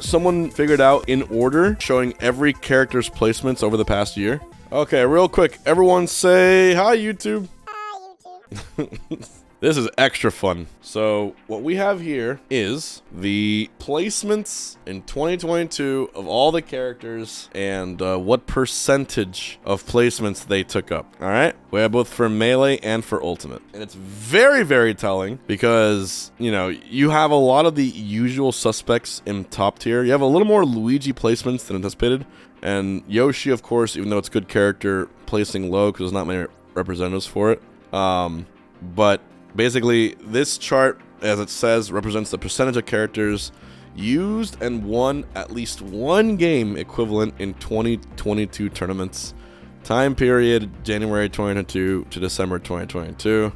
someone figured out in order, showing every character's placements over the past year. Okay, real quick, everyone say hi, YouTube. Hi, YouTube. This is extra fun. So what we have here is the placements in 2022 of all the characters and what percentage of placements they took up. All right, we have both for Melee and for Ultimate, and it's very, very telling because, you know, you have a lot of the usual suspects in top tier. You have a little more Luigi placements than anticipated, and Yoshi, of course, even though it's a good character, placing low because there's not many representatives for it. But basically, this chart, as it says, represents the percentage of characters used and won at least one game equivalent in 2022 tournaments. Time period, January 2022 to December 2022.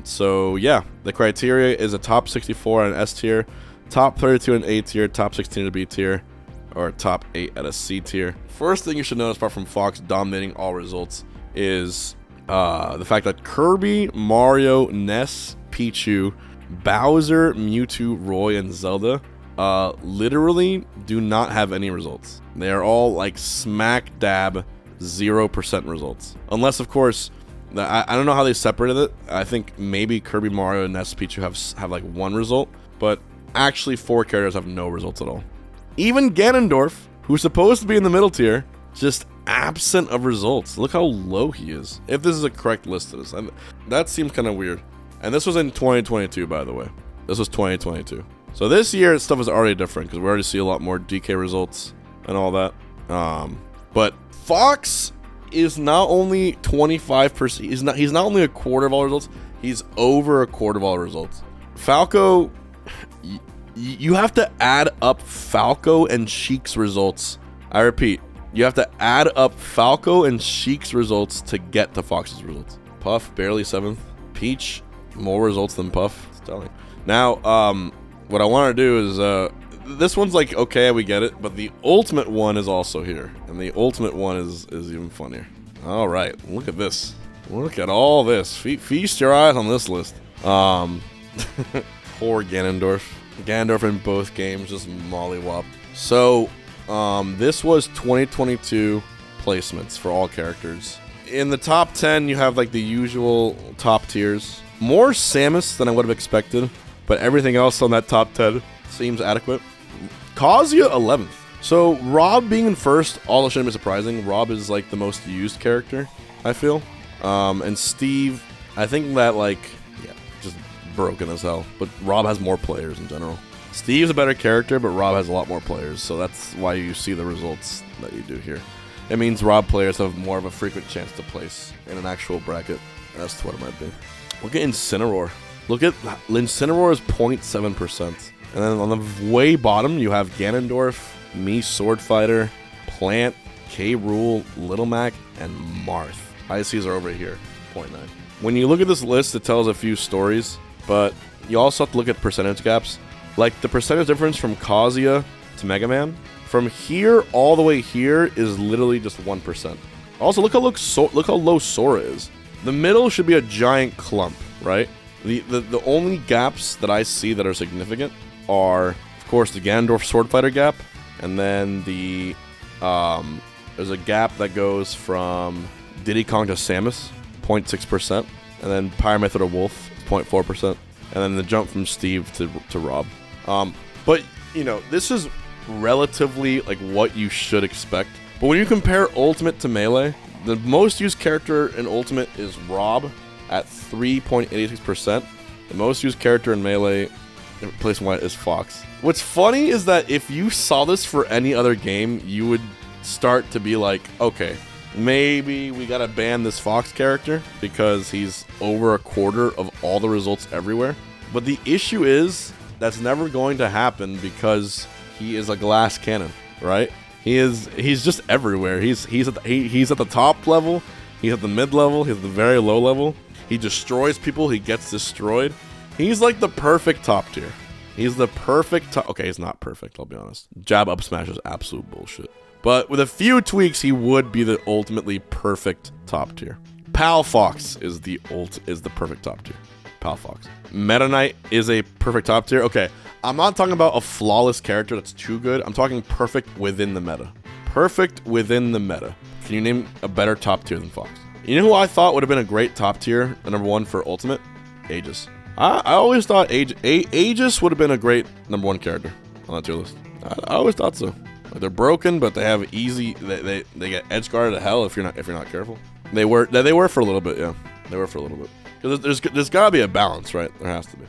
So yeah, the criteria is a top 64 on S tier, top 32 in A tier, top 16 in B tier, or top 8 at a C tier. First thing you should notice, apart from Fox dominating all results, is the fact that Kirby, Mario, Ness, Pichu, Bowser, Mewtwo, Roy, and Zelda literally do not have any results. They are all like smack dab 0% results. Unless, of course, I don't know how they separated it. I think maybe Kirby, Mario, Ness, Pichu have like one result, but actually 4 characters have no results at all. Even Ganondorf, who's supposed to be in the middle tier, just absent of results. Look how low he is. If this is a correct list of this, that seems kind of weird. And this was in 2022, by the way. This was 2022. So this year, stuff is already different because we already see a lot more DK results and all that. But Fox is not only 25%. He's not only a quarter of all results. He's over a quarter of all results. Falco, you have to add up Falco and Sheik's results. I repeat. You have to add up Falco and Sheik's results to get to Fox's results. Puff, barely 7th. Peach, more results than Puff. It's telling. Now, what I want to do is, this one's like, okay, we get it, but the ultimate one is also here. And the ultimate one is even funnier. All right, look at this. Look at all this. Feast your eyes on this list. Poor Ganondorf. Ganondorf in both games, just mollywop. So, this was 2022 placements for all characters. In the top 10, you have like the usual top tiers. More Samus than I would have expected, but everything else on that top 10 seems adequate. Kazuya 11th. So Rob being in first, all shouldn't be surprising. Rob is like the most used character, I feel. And Steve, I think that like, yeah, just broken as hell. But Rob has more players in general. Steve's a better character, but Rob has a lot more players, so that's why you see the results that you do here. It means Rob players have more of a frequent chance to place in an actual bracket. That's what it might be. Look at Incineroar. Look at Incineroar is 0.7%. And then on the way bottom, you have Ganondorf, Me Sword Fighter, Plant, K. Rool, Little Mac, and Marth. ICs are over here, 0.9. When you look at this list, it tells a few stories, but you also have to look at percentage gaps. Like the percentage difference from Kazuya to Mega Man, from here all the way here is literally just 1%. Also, look how low Sora is. The middle should be a giant clump, right? The only gaps that I see that are significant are, of course, the Ganondorf Sword Fighter gap, and then the there's a gap that goes from Diddy Kong to Samus, 0.6%, and then Pyramethod or Wolf, 0.4%, and then the jump from Steve to Rob. But, you know, this is relatively like what you should expect. But when you compare Ultimate to Melee, the most used character in Ultimate is Rob at 3.86%. The most used character in Melee, placement-wise, is Fox. What's funny is that if you saw this for any other game, you would start to be like, okay, maybe we gotta ban this Fox character because he's over a quarter of all the results everywhere. But the issue is, that's never going to happen because he is a glass cannon, right? He's just everywhere. He's at the top level, he's at the mid level, he's at the very low level. He destroys people, he gets destroyed. He's like the perfect top tier. He's the perfect top. Okay, he's not perfect, I'll be honest. Jab up smash is absolute bullshit. But with a few tweaks, he would be the ultimately perfect top tier. Pal Fox is the perfect top tier. Pal Fox. Meta Knight is a perfect top tier. Okay, I'm not talking about a flawless character that's too good. I'm talking perfect within the meta. Perfect within the meta. Can you name a better top tier than Fox? You know who I thought would have been a great top tier, number 1 for Ultimate? Aegis. I always thought Aegis would have been a great number 1 character on that tier list. I always thought so. Like, they're broken, but they have easy. They get edge guarded to hell if you're not careful. They were for a little bit, yeah. They were for a little bit. Because there's gotta be a balance, right? There has to be.